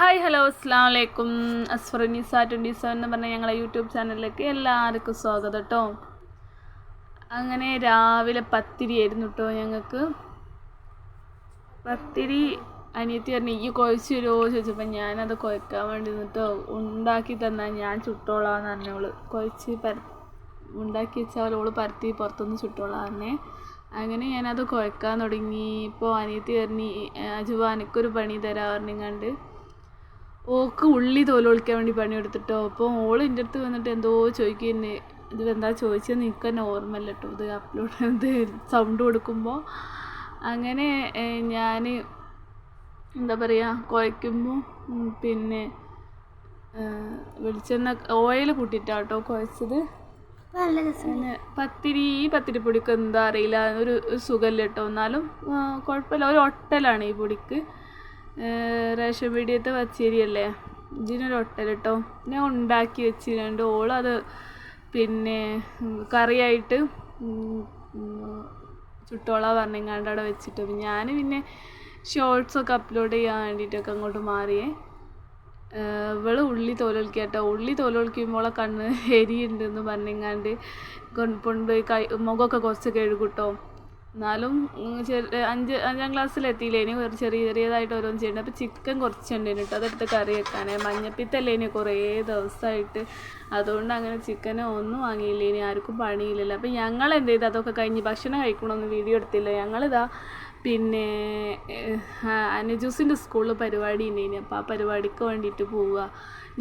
Hi hello അസ്സാം വലൈക്കും. അസ്ഫറുനിസ 27 എന്ന് പറഞ്ഞ ഞങ്ങളെ യൂട്യൂബ് ചാനലിലേക്ക് എല്ലാവർക്കും സ്വാഗതം കേട്ടോ. അങ്ങനെ രാവിലെ പത്തിരി ആയിരുന്നു കേട്ടോ. ഞങ്ങൾക്ക് പത്തിരി അനിയത്തി പറഞ്ഞു ഈ കുഴച്ച് തരുമോ ചോദിച്ചപ്പോൾ ഞാനത് കുഴക്കാൻ വേണ്ടി നിന്നിട്ടോ. ഉണ്ടാക്കി തന്നാൽ ഞാൻ ചുട്ടോളാന്ന് പറഞ്ഞോള്. കുഴച്ച് ഉണ്ടാക്കി വെച്ചാൽ ഓള് പരത്തി പുറത്തുനിന്ന് ചുട്ടോളാന്നേ. അങ്ങനെ ഞാനത് കുഴക്കാൻ തുടങ്ങി. ഇപ്പോൾ അനിയത്തി പറഞ്ഞു അജുവ എനിക്കൊരു പണി തരാൻ പറഞ്ഞിങ്ങാണ്ട് ഓക്ക് ഉള്ളി തോലൊളിക്കാൻ വേണ്ടി പണിയെടുത്തിട്ടോ. അപ്പോൾ ഓള് എൻ്റെ അടുത്ത് വന്നിട്ട് എന്തോ ചോദിക്കുന്നേ. ഇത് എന്താ ചോദിച്ചതെന്ന് എനിക്ക് തന്നെ ഓർമ്മയില്ല കേട്ടോ. ഇത് അപ്ലോഡ് സൗണ്ട് കൊടുക്കുമ്പോൾ അങ്ങനെ ഞാൻ എന്താ പറയുക കുഴയ്ക്കുമ്പോൾ പിന്നെ വെളിച്ചെണ്ണ ഓയിൽ കൂട്ടിയിട്ടാണ് കേട്ടോ കുഴച്ചത്. പത്തിരിപ്പൊടിക്ക് എന്താ അറിയില്ല, ഒരു സുഖമില്ല കേട്ടോ. എന്നാലും കുഴപ്പമില്ല, ഒരു ഒട്ടലാണ് ഈ പൊടിക്ക്. റേഷൻ പീടികത്തെ പച്ചരിയല്ലേ, ഇതിനൊരു ഒട്ടൽ കേട്ടോ. ഞാൻ ഉണ്ടാക്കി വെച്ചിട്ടുണ്ട്. ഓളത് പിന്നെ കറിയായിട്ട് ചുട്ടോളാ പറഞ്ഞെങ്ങാണ്ട് അവിടെ വെച്ചിട്ട് ഞാൻ പിന്നെ ഷോർട്സൊക്കെ അപ്ലോഡ് ചെയ്യാൻ വേണ്ടിയിട്ടൊക്കെ അങ്ങോട്ട് മാറിയേ. ഇവള് ഉള്ളി തോലൊളിക്കുക കേട്ടോ. ഉള്ളി തോലൊളിക്കുമ്പോൾ കണ്ണ് എരിയുണ്ടെന്ന് പറഞ്ഞെങ്ങാണ്ട് കൊണ്ടുപോയി മുഖമൊക്കെ കുറച്ച് കഴുകൂട്ടോ. എന്നാലും അഞ്ചാം ക്ലാസ്സിലെത്തിയില്ലേനി ചെറിയതായിട്ട് ഓരോന്ന് ചെയ്യണം. അപ്പോൾ ചിക്കൻ കുറച്ചുണ്ടേന് കേട്ടോ, അതെടുത്ത് കറി വെക്കാനേ. മഞ്ഞപ്പിത്തല്ലേനി കുറേ ദിവസമായിട്ട്, അതുകൊണ്ട് അങ്ങനെ ചിക്കനോ ഒന്നും വാങ്ങിയില്ലേനി. ആർക്കും പണിയില്ലല്ലോ. അപ്പോൾ ഞങ്ങൾ എന്ത് ചെയ്ത് അതൊക്കെ കഴിഞ്ഞ് ഭക്ഷണം കഴിക്കണമെന്ന് വീഡിയോ എടുത്തില്ല. ഞങ്ങളിതാ പിന്നെ അനുജൂസിൻ്റെ സ്കൂളിൽ പരിപാടി ഉണ്ടായിനി. അപ്പോൾ ആ പരിപാടിക്ക് വേണ്ടിയിട്ട് പോവുക.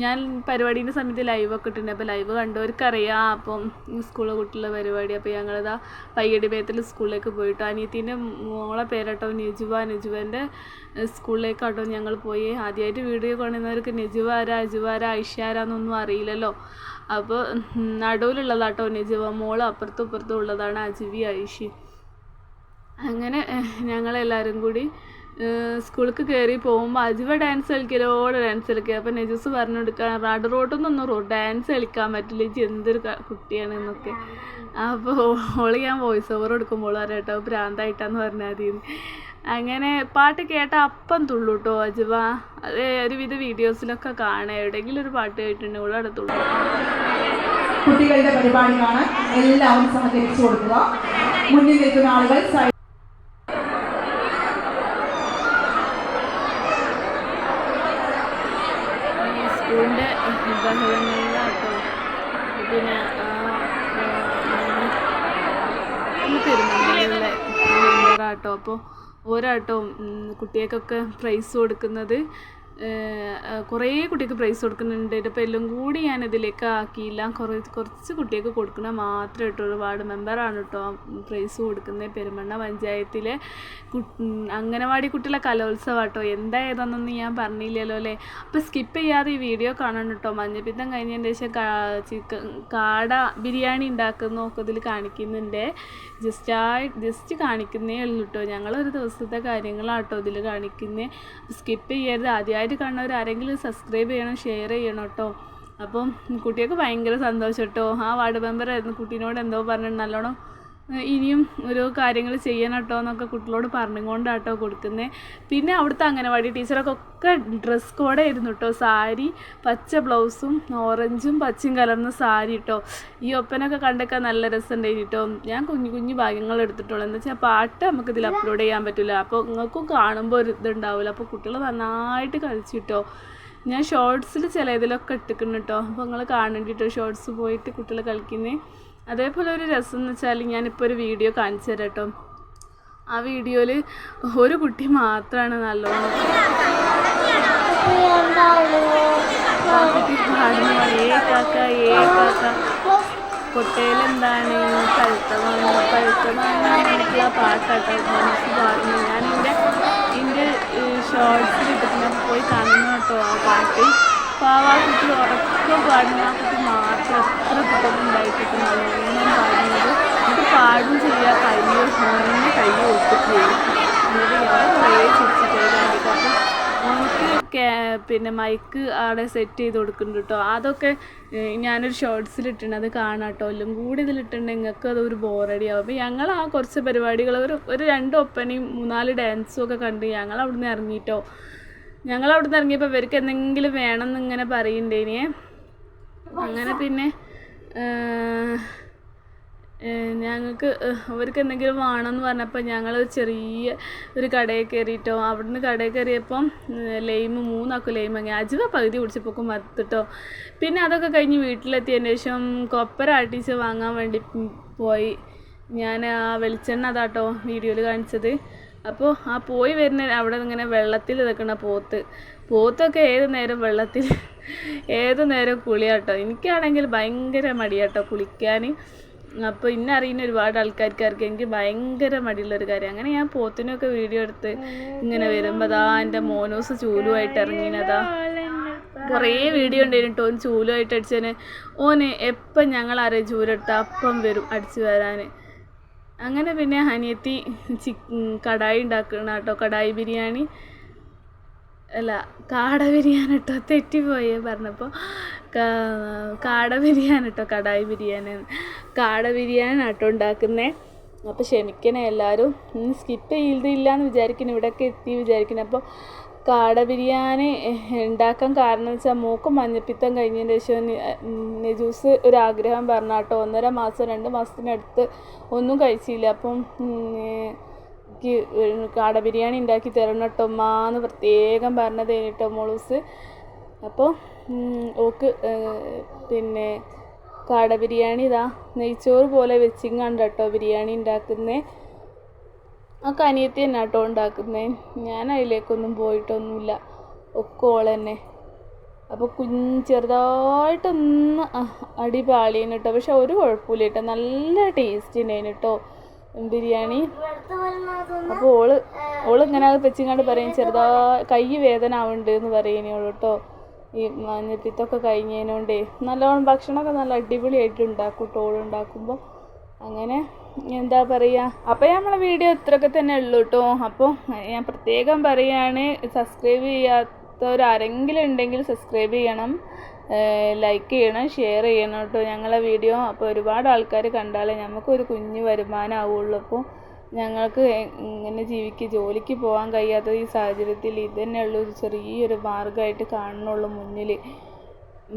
ഞാൻ പരിപാടീൻ്റെ സമയത്ത് ലൈവൊക്കെ ഇട്ടിട്ടുണ്ട്. അപ്പോൾ ലൈവ് കണ്ടവർക്കറിയാം. അപ്പം സ്കൂളിൽ കുട്ടിയുള്ള പരിപാടി. അപ്പോൾ ഞങ്ങളിതാ പയ്യടിമേത്തിൽ സ്കൂളിലേക്ക് പോയിട്ടോ. അനിയത്തിൻ്റെ മോളെ പേരാട്ടോ നെജുവൻ്റെ സ്കൂളിലേക്കാട്ടോ ഞങ്ങൾ പോയി. ആദ്യമായിട്ട് വീഡിയോ കാണുന്നവർക്ക് നെജുവാര അജുവാര ഐഷാരാന്നൊന്നും അറിയില്ലല്ലോ. അപ്പോൾ നടുവിലുള്ളതാട്ടോ നെജുവ. മോള് അപ്പുറത്തും ഇപ്പുറത്തും ഉള്ളതാണ് അജുവി ഐഷി. അങ്ങനെ ഞങ്ങളെല്ലാവരും കൂടി സ്കൂളിലേക്ക് കയറി പോകുമ്പോൾ അജുവ ഡാൻസ് കളിക്കുക. അപ്പോൾ നെജൂസ് പറഞ്ഞു കൊടുക്കാൻ റാഡ് റോട്ടൊന്നും ഡാൻസ് കളിക്കാൻ പറ്റില്ല, ഇത് എന്തൊരു കുട്ടിയാണ് എന്നൊക്കെ. അപ്പോൾ ഓള് ഞാൻ വോയിസ് ഓവർ കൊടുക്കുമ്പോൾ അറിയാട്ടോ ഭ്രാന്തായിട്ടാന്ന് പറഞ്ഞാൽ മതി. അങ്ങനെ പാട്ട് കേട്ട അപ്പം തുള്ളു കേട്ടോ അജുവ. അത് ഒരുവിധ വീഡിയോസിലൊക്കെ കാണാം. എവിടെയെങ്കിലും ഒരു പാട്ട് കേട്ടിട്ടുണ്ടെങ്കിൽ ഓളെ അവിടെ തുള്ളു. കുട്ടികളുടെ പരിപാടി കാണാൻ എല്ലാവരും സഹകരിച്ചു കൊടുക്കുക. മുന്നിൽ നിൽക്കുന്ന ആളുകൾ സ്കൂളിൻ്റെ ബഹളങ്ങളിലാട്ടോ. പിന്നെ പെരുമങ്ങലുള്ള മെമ്പറാട്ടോ. അപ്പോൾ ഓരാട്ടോ കുട്ടികൾക്കൊക്കെ പ്രൈസ് കൊടുക്കുന്നത്. കുറേ കുട്ടിക്ക് പ്രൈസ് കൊടുക്കുന്നുണ്ട്. അപ്പോൾ എല്ലാം കൂടി ഞാൻ ഇതിലേക്ക് ആക്കിയില്ല. കുറച്ച് കുട്ടികൾക്ക് കൊടുക്കണ മാത്രമേ കേട്ടോ. ഒരു വാർഡ് മെമ്പറാണ് കേട്ടോ പ്രൈസ് കൊടുക്കുന്നത്. പെരുമണ്ണ പഞ്ചായത്തിലെ അംഗനവാടി കുട്ടികളെ കലോത്സവം കേട്ടോ. എന്താ ഏതാണെന്നൊന്നും ഞാൻ പറഞ്ഞില്ലല്ലോ അല്ലേ. അപ്പോൾ സ്കിപ്പ് ചെയ്യാതെ ഈ വീഡിയോ കാണണം കേട്ടോ. മഞ്ഞപ്പിത്തം കഴിഞ്ഞതിന് ശേഷം കാട ബിരിയാണി ഉണ്ടാക്കുന്നതൊക്കെ ഇതിൽ കാണിക്കുന്നുണ്ട്. ജസ്റ്റ് കാണിക്കുന്നേ ഉള്ളൂ കേട്ടോ. ഞങ്ങളൊരു ദിവസത്തെ കാര്യങ്ങളാട്ടോ ഇതിൽ കാണിക്കുന്നത്. സ്കിപ്പ് ചെയ്യരുത്. ആദ്യമായിട്ട് കാണുന്നവർ ആരെങ്കിലും സബ്സ്ക്രൈബ് ചെയ്യണം, ഷെയർ ചെയ്യണം കേട്ടോ. അപ്പം കുട്ടികൾക്ക് ഭയങ്കര സന്തോഷം കേട്ടോ. ആ വാർഡ് മെമ്പറായിരുന്നു കുട്ടീനോട് എന്തോ പറഞ്ഞു നല്ലോണം ഇനിയും ഓരോ കാര്യങ്ങൾ ചെയ്യണം കേട്ടോ എന്നൊക്കെ കുട്ടികളോട് പറഞ്ഞുകൊണ്ടാട്ടോ കൊടുക്കുന്നത്. പിന്നെ അവിടുത്തെ അംഗനവാടി ടീച്ചറൊക്കെ ഡ്രസ് കോഡായിരുന്നു കേട്ടോ. സാരി, പച്ച ബ്ലൗസും ഓറഞ്ചും പച്ചയും കലർന്ന സാരി കേട്ടോ. ഈ ഒപ്പനൊക്കെ കണ്ടൊക്കെ നല്ല രസമുണ്ടായിരുന്നു കേട്ടോ. ഞാൻ കുഞ്ഞു ഭാഗ്യങ്ങൾ എടുത്തിട്ടുള്ളൂ. എന്താ വെച്ചാൽ പാട്ട് നമുക്കിതിൽ അപ്ലോഡ് ചെയ്യാൻ പറ്റില്ല. അപ്പോൾ നിങ്ങൾക്കും കാണുമ്പോൾ ഒരു ഇതുണ്ടാവില്ല. അപ്പോൾ കുട്ടികൾ നന്നായിട്ട് കളിച്ചു കേട്ടോ. ഞാൻ ഷോർട്സിൽ ചില ഇതിലൊക്കെ ഇട്ടിക്കുന്നു കേട്ടോ. അപ്പോൾ നിങ്ങൾ കാണേണ്ടിട്ടോ ഷോർട്സ് പോയിട്ട് കുട്ടികൾ കളിക്കുന്നത്. അതേപോലെ ഒരു രസം എന്ന് വെച്ചാൽ ഞാനിപ്പോൾ ഒരു വീഡിയോ കാണിച്ചു തരാം കേട്ടോ. ആ വീഡിയോയിൽ ഒരു കുട്ടി മാത്രമാണ് നല്ലോണം കുട്ടി പാടുന്ന കൊട്ടയിലെന്താണ് പഴുത്തമായിട്ടുള്ള പാട്ടാട്ടോ മനസ്സ് പാടുന്നത്. ഞാൻ എൻ്റെ ഷോർട്സിൽ ഇട്ടിട്ട് പോയി കാണുന്നു കേട്ടോ ആ പാട്ട്. അപ്പോൾ ആ കുട്ടി ഉറക്കം പാടുന്ന ആ കുട്ടി മാത്രം എത്ര കുട്ടികളുണ്ടായിട്ട് നല്ലോണം പാടുന്നത്. എന്നിട്ട് പാടും ചെയ്യുക, കൈ ഒട്ടിട്ട് ചെയ്യും. എന്നിട്ട് ഞാൻ കുറേ ചിരിച്ചിട്ട് കണ്ടിട്ട്. അപ്പോൾ നമുക്ക് പിന്നെ മൈക്ക് അവിടെ സെറ്റ് ചെയ്ത് കൊടുക്കുന്നുണ്ട് കേട്ടോ. അതൊക്കെ ഞാനൊരു ഷോർട്സിലിട്ടുണ്ട്, അത് കാണാം കേട്ടോ. എല്ലാം കൂടി ഇതിലിട്ടുണ്ടെങ്കിൽ നിങ്ങൾക്ക് അതൊരു ബോറടിയാവും. അപ്പോൾ ഞങ്ങൾ ആ കുറച്ച് പരിപാടികൾ ഒരു 2 ഒപ്പനയും 3-4 ഡാൻസും ഒക്കെ കണ്ട് ഞങ്ങൾ അവിടെ നിന്ന് ഇറങ്ങിയിട്ടോ. ഞങ്ങൾ അവിടെ നിന്ന് ഇറങ്ങിയപ്പോൾ ഇവർക്ക് എന്തെങ്കിലും വേണമെന്ന് ഇങ്ങനെ പറയുന്നുണ്ടേനെ. അങ്ങനെ പിന്നെ ഞങ്ങൾക്ക് അവർക്ക് എന്തെങ്കിലും വേണമെന്ന് പറഞ്ഞപ്പോൾ ഞങ്ങൾ ചെറിയ ഒരു കടയിൽ കയറിയിട്ടോ. അവിടുന്ന് കടയിൽ കയറിയപ്പം ലൈമ് 3 ആക്കും ലൈം വാങ്ങി. അജുവ പകുതി കുടിച്ചപ്പോൾ മത്തിട്ടോ. പിന്നെ അതൊക്കെ കഴിഞ്ഞ് വീട്ടിലെത്തിയതിന് ശേഷം കൊപ്പര ആട്ടിച്ച് വാങ്ങാൻ വേണ്ടി പോയി. ഞാൻ ആ വെളിച്ചെണ്ണ അതാട്ടോ വീഡിയോയിൽ കാണിച്ചത്. അപ്പോൾ ആ പോയി വരുന്ന അവിടെ ഇങ്ങനെ വെള്ളത്തിൽ നിൽക്കണ പോത്തൊക്കെ ഏത് നേരം വെള്ളത്തിൽ ഏത് നേരം കുളിയാട്ടോ. എനിക്കാണെങ്കിൽ ഭയങ്കര മടിയാട്ടോ കുളിക്കാൻ. അപ്പോൾ ഇന്നെ അറിയുന്ന ഒരുപാട് ആൾക്കാർക്ക് എനിക്ക് ഭയങ്കര മടിയുള്ളൊരു കാര്യം. അങ്ങനെ ഞാൻ പോത്തിനൊക്കെ വീഡിയോ എടുത്ത് ഇങ്ങനെ വരുമ്പോൾ അതാ എൻ്റെ മോനൂസ് ചൂലുമായിട്ട് ഇറങ്ങിനതാ. കുറേ വീഡിയോ ഉണ്ടായിരുന്നു കേട്ടോ. ഓന് ചൂലുമായിട്ട് അടിച്ചതിന്. ഓന് എപ്പം ഞങ്ങൾ ആരെയും ചൂലെടുത്താൽ അപ്പം വരും അടിച്ചു വരാൻ. അങ്ങനെ പിന്നെ അനിയത്തി കടായി ഉണ്ടാക്കണം കേട്ടോ. കടായി ബിരിയാണി അല്ല കാട ബിരിയാണി കേട്ടോ. തെറ്റിപ്പോയേ പറഞ്ഞപ്പോൾ കാട ബിരിയാണി കേട്ടോ. കടായി ബിരിയാണി കാട ബിരിയാണി കേട്ടോ ഉണ്ടാക്കുന്നത്. അപ്പോൾ ക്ഷമിക്കണേ എല്ലാവരും. സ്കിപ്പ് ചെയ്തില്ലാന്ന് വിചാരിക്കുന്നു, ഇവിടെയൊക്കെ എത്തി വിചാരിക്കുന്നു. അപ്പോൾ കാട ബിരിയാണി ഉണ്ടാക്കാൻ കാരണം എന്ന് വെച്ചാൽ മൂക്ക് മഞ്ഞപ്പിത്തം കഴിഞ്ഞതിന് ശേഷം നെജൂസ് ഒരാഗ്രഹം പറഞ്ഞ കേട്ടോ. 1.5 മാസം 2 മാസത്തിനടുത്ത് ഒന്നും കഴിച്ചില്ല. അപ്പം എനിക്ക് കാട ബിരിയാണി ഉണ്ടാക്കി തരണം കേട്ടോ ഉമ്മാന്ന് പ്രത്യേകം പറഞ്ഞത് കേട്ടോ മോളൂസ്. അപ്പോൾ ഓക്ക് പിന്നെ കാട ബിരിയാണി ഇതാ നെയ്ച്ചോറ് പോലെ വെച്ചിങ്ങാണ്ട് കേട്ടോ ബിരിയാണി ഉണ്ടാക്കുന്നത്. ആ അനിയത്തി തന്നെ കേട്ടോ ഉണ്ടാക്കുന്നത്. ഞാൻ അതിലേക്കൊന്നും പോയിട്ടൊന്നുമില്ല, ഒക്കെ ഓള് തന്നെ. അപ്പോൾ ചെറുതായിട്ടൊന്ന് അടിപാളിയാണ് കേട്ടോ. പക്ഷെ ഒരു കുഴപ്പമില്ല കേട്ടോ, നല്ല ടേസ്റ്റ് ഉണ്ടായിരുന്നു കേട്ടോ ബിരിയാണി. അപ്പോൾ ഓള് ഇങ്ങനെ അത് വെച്ചിങ്ങാണ്ട് പറയും കൈ വേദന ആവുന്നുണ്ട് എന്ന് പറയുന്നോളൂ കേട്ടോ. ഈ മഞ്ഞപ്പിത്തൊക്കെ കഴിഞ്ഞതിനോണ്ടേ നല്ലോണം ഭക്ഷണമൊക്കെ നല്ല അടിപൊളിയായിട്ട് ഉണ്ടാക്കും കേട്ടോ ഓളുണ്ടാക്കുമ്പോൾ. അങ്ങനെ എന്താ പറയുക. അപ്പോൾ നമ്മളെ വീഡിയോ ഇത്രയൊക്കെ തന്നെ ഉള്ളൂ കേട്ടോ. അപ്പോൾ ഞാൻ പ്രത്യേകം പറയുകയാണ്, സബ്സ്ക്രൈബ് ചെയ്യാത്തവരാരെങ്കിലും ഉണ്ടെങ്കിൽ സബ്സ്ക്രൈബ് ചെയ്യണം, ലൈക്ക് ചെയ്യണം, ഷെയർ ചെയ്യണം കേട്ടോ ഞങ്ങളെ വീഡിയോ. അപ്പോൾ ഒരുപാട് ആൾക്കാർ കണ്ടാലേ നമുക്കൊരു കുഞ്ഞു വരുമാനം ആവുള്ളൂ. അപ്പോൾ ഞങ്ങൾക്ക് ഇങ്ങനെ ജോലിക്ക് പോകാൻ കഴിയാത്ത ഈ സാഹചര്യത്തിൽ ഇത് തന്നെയുള്ള ഒരു ചെറിയൊരു മാർഗ്ഗമായിട്ട് കാണുന്നുള്ളൂ മുന്നിൽ.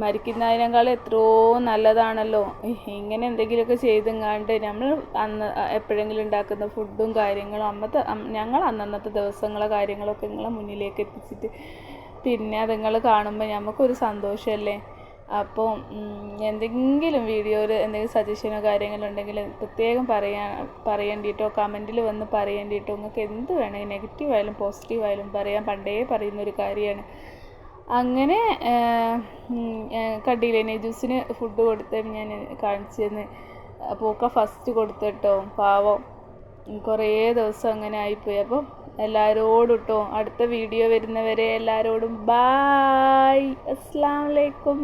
മരിക്കുന്നതിനേക്കാൾ എത്രയോ നല്ലതാണല്ലോ ഇങ്ങനെ എന്തെങ്കിലുമൊക്കെ ചെയ്തെങ്ങാണ്ട് നമ്മൾ എപ്പോഴെങ്കിലും ഉണ്ടാക്കുന്ന ഫുഡും കാര്യങ്ങളും ഞങ്ങൾ അന്നത്തെ ദിവസങ്ങളെ കാര്യങ്ങളൊക്കെ നിങ്ങളെ മുന്നിലേക്ക് എത്തിച്ചിട്ട് പിന്നെ അതുങ്ങൾ കാണുമ്പോൾ നമുക്കൊരു സന്തോഷമല്ലേ. അപ്പോൾ എന്തെങ്കിലും വീഡിയോയിൽ എന്തെങ്കിലും സജഷനോ കാര്യങ്ങളോ ഉണ്ടെങ്കിൽ പ്രത്യേകം പറയേണ്ടിട്ടോ, കമൻറ്റിൽ വന്ന് പറയേണ്ടിട്ടോ. നിങ്ങൾക്ക് എന്ത് വേണമെങ്കിൽ നെഗറ്റീവായാലും പോസിറ്റീവായാലും പറയാൻ പണ്ടേ പറയുന്നൊരു കാര്യമാണ്. അങ്ങനെ കണ്ടില്ലേ നെജൂസിന് ഫുഡ് കൊടുത്ത ഞാൻ കാണിച്ചു തന്ന്. അപ്പോൾ ഒക്കെ ഫസ്റ്റ് കൊടുത്തിട്ടോ പാവം കുറേ ദിവസം അങ്ങനെ ആയിപ്പോയി. അപ്പോൾ എല്ലാവരോടും കേട്ടോ അടുത്ത വീഡിയോ വരുന്നവരെ എല്ലാവരോടും ബായ്, അസ്സലാമു അലൈക്കും.